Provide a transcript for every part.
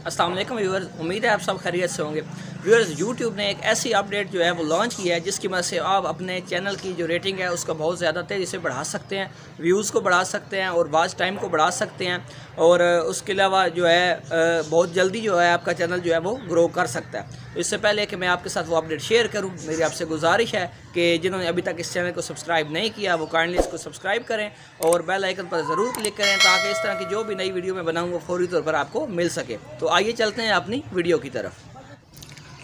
अस्सलाम वालेकुम व्यूअर्स, उम्मीद है आप सब खैरियत से होंगे। व्यूअर्स, यूट्यूब ने एक ऐसी अपडेट जो है वो लॉन्च की है जिसकी मदद से आप अपने चैनल की जो रेटिंग है उसको बहुत ज़्यादा तेज़ी से बढ़ा सकते हैं, व्यूज़ को बढ़ा सकते हैं और वॉच टाइम को बढ़ा सकते हैं। और उसके अलावा जो है बहुत जल्दी जो है आपका चैनल जो है वो ग्रो कर सकता है। तो इससे पहले कि मैं आपके साथ वो अपडेट शेयर करूँ, मेरी आपसे गुजारिश है कि जिन्होंने अभी तक इस चैनल को सब्सक्राइब नहीं किया वो काइंडली इसको सब्सक्राइब करें और बेल आइकन पर ज़रूर क्लिक करें ताकि इस तरह की जो भी नई वीडियो मैं बनाऊँगा फौरी तौर पर आपको मिल सके। तो आइए चलते हैं अपनी वीडियो की तरफ।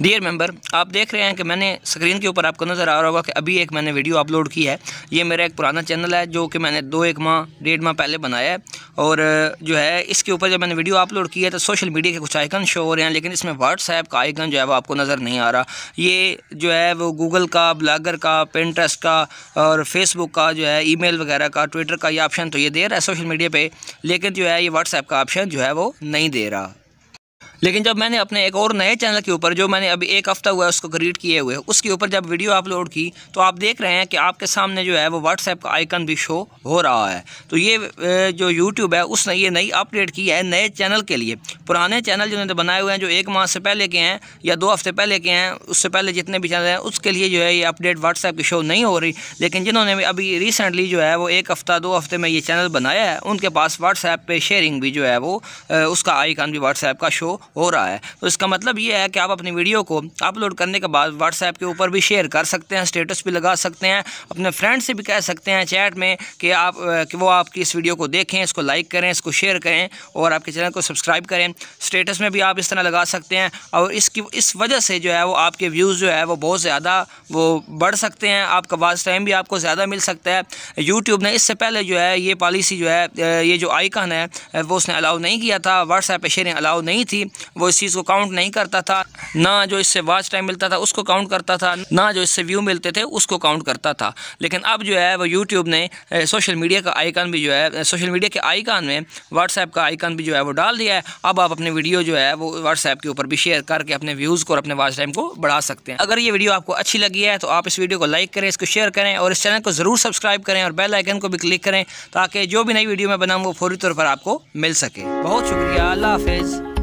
डियर मेंबर, आप देख रहे हैं कि मैंने स्क्रीन के ऊपर आपको नज़र आ रहा होगा कि अभी एक मैंने वीडियो अपलोड की है। ये मेरा एक पुराना चैनल है जो कि मैंने 1 माह 1.5 माह पहले बनाया है। और जो है इसके ऊपर जब मैंने वीडियो अपलोड की है तो सोशल मीडिया के कुछ आइकन शो हो रहे हैं, लेकिन इसमें व्हाट्सएप का आइकन जो है वो आपको नज़र नहीं आ रहा। ये जो है वो गूगल का, ब्लॉगर का, पिंटरेस्ट का और फेसबुक का जो है, ईमेल वगैरह का, ट्विटर का ये ऑप्शन तो ये दे रहा है सोशल मीडिया पे, लेकिन जो है ये व्हाट्सएप का ऑप्शन जो है वो नहीं दे रहा। लेकिन जब मैंने अपने एक और नए चैनल के ऊपर, जो मैंने अभी 1 हफ़्ता हुआ है उसको क्रिएट किए हुए, उसके ऊपर जब वीडियो अपलोड की तो आप देख रहे हैं कि आपके सामने जो है वो व्हाट्सएप का आइकन भी शो हो रहा है। तो ये जो यूट्यूब है उसने ये नई अपडेट की है नए चैनल के लिए। पुराने चैनल जिन्होंने बनाए हुए हैं जो 1 माह से पहले के हैं या 2 हफ्ते पहले के हैं, उससे पहले जितने भी चैनल हैं उसके लिए जो है ये अपडेट व्हाट्सएप की शो नहीं हो रही। लेकिन जिन्होंने अभी रिसेंटली जो है वो 1 हफ़्ता 2 हफ्ते में ये चैनल बनाया है, उनके पास व्हाट्सएप पे शेयरिंग भी जो है वो उसका आइकन भी व्हाट्सएप का शो हो रहा है। तो इसका मतलब ये है कि आप अपनी वीडियो को अपलोड करने के बाद व्हाट्सएप के ऊपर भी शेयर कर सकते हैं, स्टेटस भी लगा सकते हैं, अपने फ्रेंड से भी कह सकते हैं चैट में कि वो आपकी इस वीडियो को देखें, इसको लाइक करें, इसको शेयर करें और आपके चैनल को सब्सक्राइब करें। स्टेटस में भी आप इस तरह लगा सकते हैं और इस वजह से जो है वो आपके व्यूज़ जो है वो बहुत ज़्यादा वो बढ़ सकते हैं, आपका वॉच टाइम भी आपको ज़्यादा मिल सकता है। यूट्यूब ने इससे पहले जो है ये पॉलिसी जो है, ये जो आइकन है वो उसने अलाउ नहीं किया था, व्हाट्सएप पे शेयरिंग अलाउ नहीं थी, वो इस चीज़ को काउंट नहीं करता था, ना जो इससे वॉच टाइम मिलता था उसको काउंट करता था, ना जो इससे व्यू मिलते थे उसको काउंट करता था। लेकिन अब जो है वो यूट्यूब ने सोशल मीडिया का आइकन भी जो है, सोशल मीडिया के आइकन में व्हाट्सएप का आइकन भी जो है वो डाल दिया है। अब आप अपनी वीडियो जो है वो व्हाट्सएप के ऊपर भी शेयर करके अपने व्यूज़ को और अपने वॉच टाइम को बढ़ा सकते हैं। अगर ये वीडियो आपको अच्छी लगी है तो आप इस वीडियो को लाइक करें, इसको शेयर करें और इस चैनल को ज़रूर सब्सक्राइब करें और बेल आइकन को भी क्लिक करें ताकि जो भी नई वीडियो मैं बनाऊँ वो फौरी तौर पर आपको मिल सके। बहुत शुक्रिया, अल्लाह हाफिज़।